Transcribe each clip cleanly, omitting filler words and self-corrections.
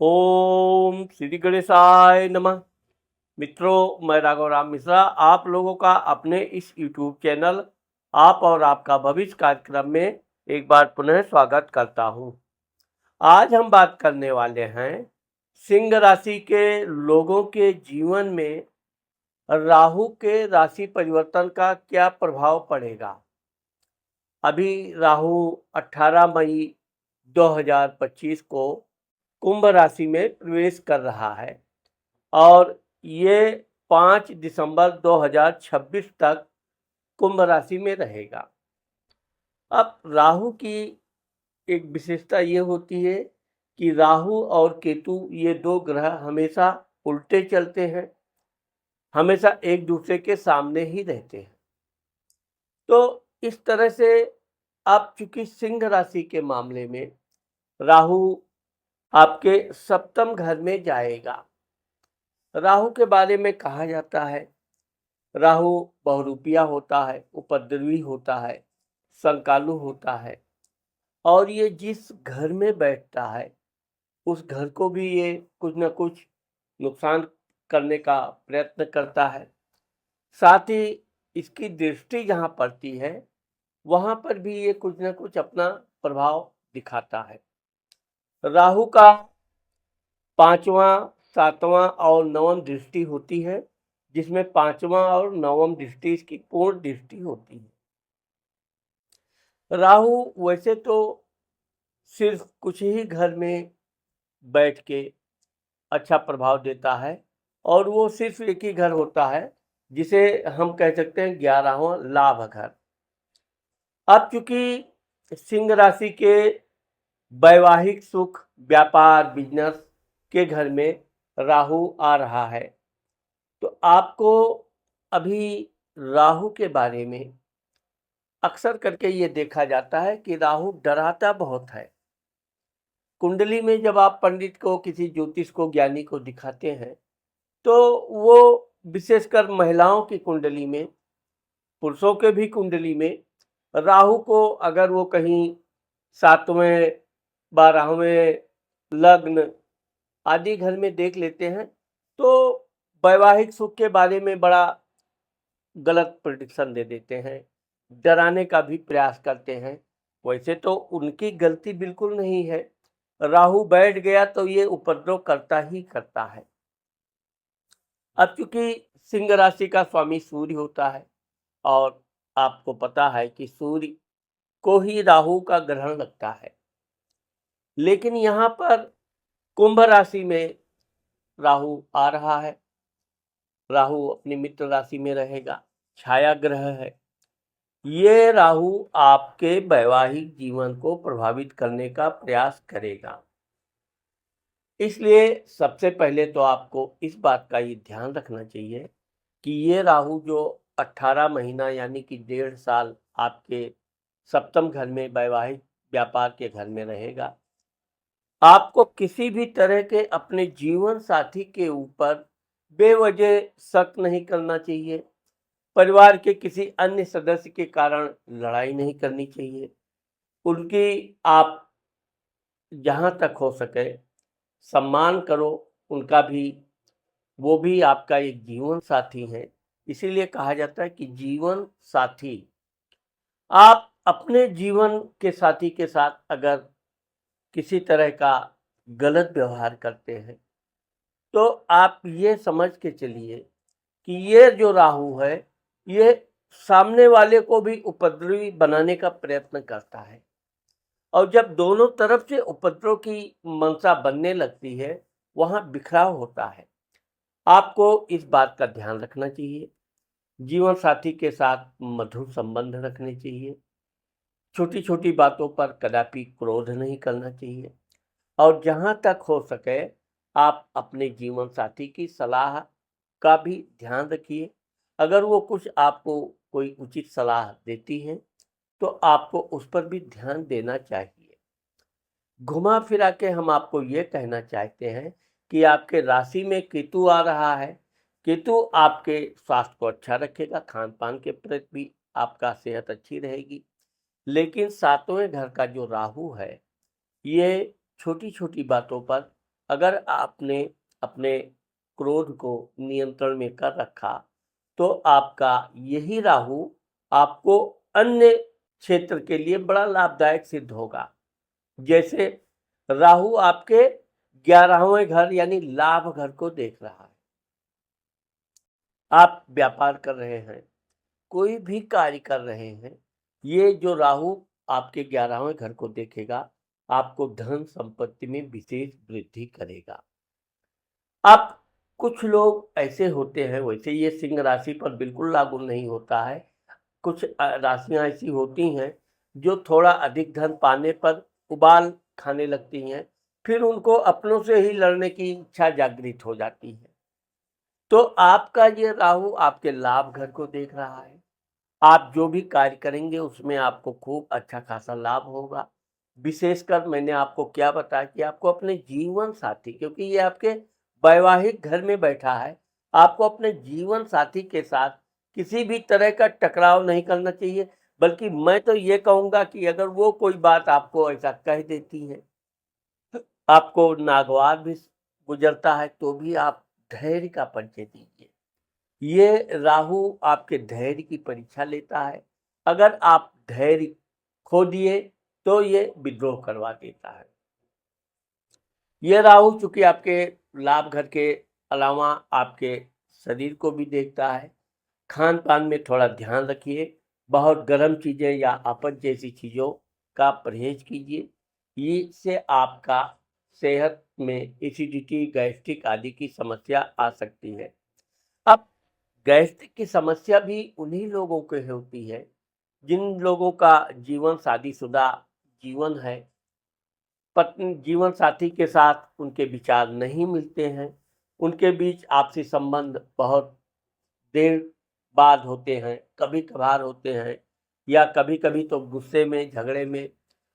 ओम श्री गणेशाय नमः। मित्रों, मैं राघव राम मिश्रा आप लोगों का अपने इस यूट्यूब चैनल आप और आपका भविष्य कार्यक्रम में एक बार पुनः स्वागत करता हूं। आज हम बात करने वाले हैं सिंह राशि के लोगों के जीवन में राहु के राशि परिवर्तन का क्या प्रभाव पड़ेगा। अभी राहु 18 मई 2025 को कुंभ राशि में प्रवेश कर रहा है और ये 5 दिसंबर 2026 तक कुंभ राशि में रहेगा। अब राहु की एक विशेषता ये होती है कि राहु और केतु ये दो ग्रह हमेशा उल्टे चलते हैं, हमेशा एक दूसरे के सामने ही रहते हैं। तो इस तरह से आप चूंकि सिंह राशि के मामले में राहु आपके सप्तम घर में जाएगा। राहु के बारे में कहा जाता है राहु बहुरूपिया होता है, उपद्रवी होता है, संकालु होता है और ये जिस घर में बैठता है उस घर को भी ये कुछ न कुछ नुकसान करने का प्रयत्न करता है। साथ ही इसकी दृष्टि जहाँ पड़ती है वहाँ पर भी ये कुछ न कुछ अपना प्रभाव दिखाता है। राहु का 5वां, 7वां और 9वां दृष्टि होती है, जिसमें 5वां और 9वां दृष्टि इसकी पूर्ण दृष्टि होती है। राहु वैसे तो सिर्फ कुछ ही घर में बैठ के अच्छा प्रभाव देता है और वो सिर्फ एक ही घर होता है जिसे हम कह सकते हैं 11वां लाभ घर। अब चूंकि सिंह राशि के वैवाहिक सुख, व्यापार, बिजनेस के घर में राहु आ रहा है तो आपको अभी राहु के बारे में अक्सर करके ये देखा जाता है कि राहु डराता बहुत है। कुंडली में जब आप पंडित को, किसी ज्योतिष को, ज्ञानी को दिखाते हैं तो वो विशेषकर महिलाओं की कुंडली में, पुरुषों के भी कुंडली में राहु को अगर वो कहीं 7वें, 12वें लग्न आदि घर में देख लेते हैं तो वैवाहिक सुख के बारे में बड़ा गलत प्रेडिक्शन दे देते हैं, डराने का भी प्रयास करते हैं। वैसे तो उनकी गलती बिल्कुल नहीं है, राहु बैठ गया तो ये उपद्रव करता ही करता है। अब चूंकि सिंह राशि का स्वामी सूर्य होता है और आपको पता है कि सूर्य को ही राहु का ग्रहण लगता है, लेकिन यहाँ पर कुंभ राशि में राहु आ रहा है। राहु अपनी मित्र राशि में रहेगा, छाया ग्रह है। ये राहु आपके वैवाहिक जीवन को प्रभावित करने का प्रयास करेगा। इसलिए सबसे पहले तो आपको इस बात का ये ध्यान रखना चाहिए कि ये राहु जो 18 महीना यानी कि 1.5 साल आपके सप्तम घर में, वैवाहिक व्यापार के घर में रहेगा, आपको किसी भी तरह के अपने जीवन साथी के ऊपर बेवजह शक नहीं करना चाहिए। परिवार के किसी अन्य सदस्य के कारण लड़ाई नहीं करनी चाहिए। उनकी आप जहाँ तक हो सके सम्मान करो उनका भी, वो भी आपका एक जीवन साथी है। इसीलिए कहा जाता है कि जीवन साथी, आप अपने जीवन के साथी के साथ अगर किसी तरह का गलत व्यवहार करते हैं तो आप ये समझ के चलिए कि ये जो राहु है ये सामने वाले को भी उपद्रवी बनाने का प्रयत्न करता है और जब दोनों तरफ से उपद्रव की मंशा बनने लगती है वहां बिखराव होता है। आपको इस बात का ध्यान रखना चाहिए, जीवन साथी के साथ मधुर संबंध रखने चाहिए, छोटी छोटी बातों पर कदापि क्रोध नहीं करना चाहिए और जहां तक हो सके आप अपने जीवन साथी की सलाह का भी ध्यान रखिए। अगर वो कुछ आपको कोई उचित सलाह देती हैं तो आपको उस पर भी ध्यान देना चाहिए। घुमा फिरा के हम आपको ये कहना चाहते हैं कि आपके राशि में केतु आ रहा है। केतु आपके स्वास्थ्य को अच्छा रखेगा, खान पान के प्रति भी आपका सेहत अच्छी रहेगी, लेकिन 7वें घर का जो राहु है ये छोटी छोटी बातों पर अगर आपने अपने क्रोध को नियंत्रण में कर रखा तो आपका यही राहु आपको अन्य क्षेत्र के लिए बड़ा लाभदायक सिद्ध होगा। जैसे राहु आपके 11वें घर यानी लाभ घर को देख रहा है। आप व्यापार कर रहे हैं, कोई भी कार्य कर रहे हैं, ये जो राहु आपके 11वें घर को देखेगा, आपको धन संपत्ति में विशेष वृद्धि करेगा। अब कुछ लोग ऐसे होते हैं, वैसे ये सिंह राशि पर बिल्कुल लागू नहीं होता है। कुछ राशियां ऐसी होती हैं जो थोड़ा अधिक धन पाने पर उबाल खाने लगती हैं, फिर उनको अपनों से ही लड़ने की इच्छा जागृत हो जाती है। तो आपका ये राहु आपके लाभ घर को देख रहा है। आप जो भी कार्य करेंगे उसमें आपको खूब अच्छा खासा लाभ होगा। विशेषकर मैंने आपको क्या बताया कि आपको अपने जीवन साथी, क्योंकि ये आपके वैवाहिक घर में बैठा है, आपको अपने जीवन साथी के साथ किसी भी तरह का टकराव नहीं करना चाहिए। बल्कि मैं तो ये कहूँगा कि अगर वो कोई बात आपको ऐसा कह देती है, आपको नागवार भी गुजरता है, तो भी आप धैर्य का परिचय दीजिए। ये राहु आपके धैर्य की परीक्षा लेता है। अगर आप धैर्य खो दिए तो ये विद्रोह करवा देता है। ये राहु चूंकि आपके लाभ घर के अलावा आपके शरीर को भी देखता है। खान पान में थोड़ा ध्यान रखिए, बहुत गर्म चीज़ें या अपच जैसी चीज़ों का परहेज कीजिए। इससे आपका सेहत में एसिडिटी, गैस्ट्रिक आदि की समस्या आ सकती है। अब गैस्ट्रिक की समस्या भी उन्हीं लोगों को होती है जिन लोगों का जीवन शादीशुदा जीवन है, पत्नी जीवन साथी के साथ उनके विचार नहीं मिलते हैं, उनके बीच आपसी संबंध बहुत देर बाद होते हैं, कभी कभार होते हैं, या कभी कभी तो गुस्से में, झगड़े में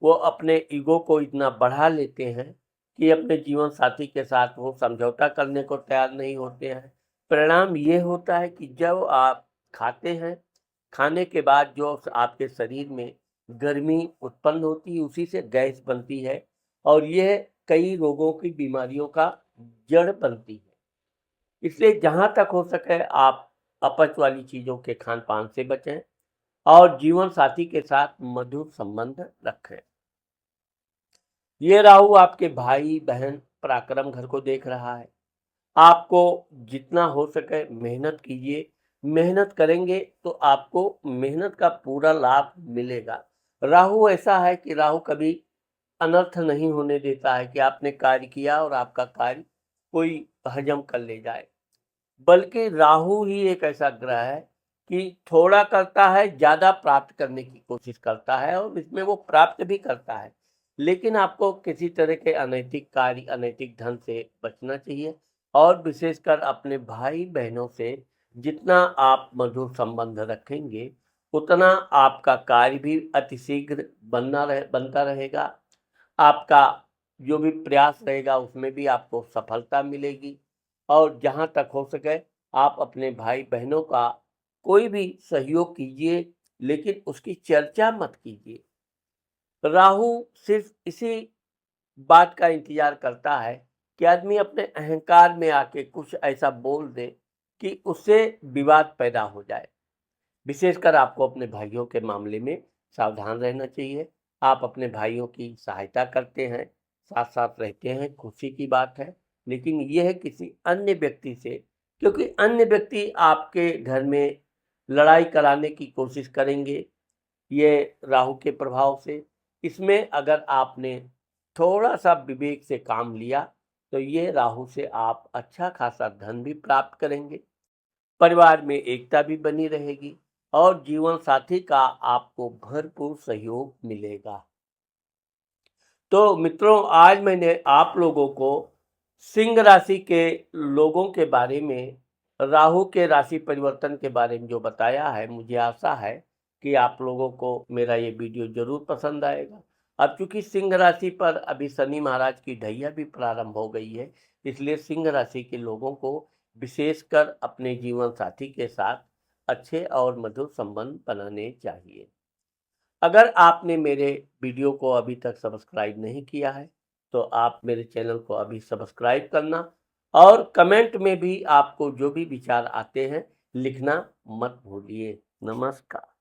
वो अपने ईगो को इतना बढ़ा लेते हैं कि अपने जीवन साथी के साथ वो समझौता करने को तैयार नहीं होते हैं। परिणाम ये होता है कि जब आप खाते हैं, खाने के बाद जो आपके शरीर में गर्मी उत्पन्न होती है, उसी से गैस बनती है और यह कई रोगों की बीमारियों का जड़ बनती है। इसलिए जहाँ तक हो सके आप अपच वाली चीज़ों के खान पान से बचें और जीवन साथी के साथ मधुर संबंध रखें। ये राहु आपके भाई बहन पराक्रम घर को देख रहा है। आपको जितना हो सके मेहनत कीजिए, मेहनत करेंगे तो आपको मेहनत का पूरा लाभ मिलेगा। राहु ऐसा है कि राहु कभी अनर्थ नहीं होने देता है कि आपने कार्य किया और आपका कार्य कोई हजम कर ले जाए। बल्कि राहु ही एक ऐसा ग्रह है कि थोड़ा करता है, ज़्यादा प्राप्त करने की कोशिश करता है और इसमें वो प्राप्त भी करता है। लेकिन आपको किसी तरह के अनैतिक कार्य, अनैतिक धन से बचना चाहिए और विशेषकर अपने भाई बहनों से जितना आप मधुर संबंध रखेंगे, उतना आपका कार्य भी अतिशीघ्र बनता रहेगा। आपका जो भी प्रयास रहेगा उसमें भी आपको सफलता मिलेगी। और जहाँ तक हो सके आप अपने भाई बहनों का कोई भी सहयोग कीजिए, लेकिन उसकी चर्चा मत कीजिए। राहु सिर्फ इसी बात का इंतजार करता है कि आदमी अपने अहंकार में आके कुछ ऐसा बोल दे कि उससे विवाद पैदा हो जाए। विशेषकर आपको अपने भाइयों के मामले में सावधान रहना चाहिए। आप अपने भाइयों की सहायता करते हैं, साथ साथ रहते हैं, खुशी की बात है। लेकिन यह है किसी अन्य व्यक्ति से, क्योंकि अन्य व्यक्ति आपके घर में लड़ाई कराने की कोशिश करेंगे, ये राहु के प्रभाव से। इसमें अगर आपने थोड़ा सा विवेक से काम लिया तो ये राहु से आप अच्छा खासा धन भी प्राप्त करेंगे, परिवार में एकता भी बनी रहेगी और जीवन साथी का आपको भरपूर सहयोग मिलेगा। तो मित्रों, आज मैंने आप लोगों को सिंह राशि के लोगों के बारे में, राहु के राशि परिवर्तन के बारे में जो बताया है, मुझे आशा है कि आप लोगों को मेरा ये वीडियो जरूर पसंद आएगा। अब चूंकि सिंह राशि पर अभी शनि महाराज की ढैया भी प्रारंभ हो गई है, इसलिए सिंह राशि के लोगों को विशेषकर अपने जीवन साथी के साथ अच्छे और मधुर संबंध बनाने चाहिए। अगर आपने मेरे वीडियो को अभी तक सब्सक्राइब नहीं किया है तो आप मेरे चैनल को अभी सब्सक्राइब करना और कमेंट में भी आपको जो भी विचार आते हैं लिखना मत भूलिए। नमस्कार।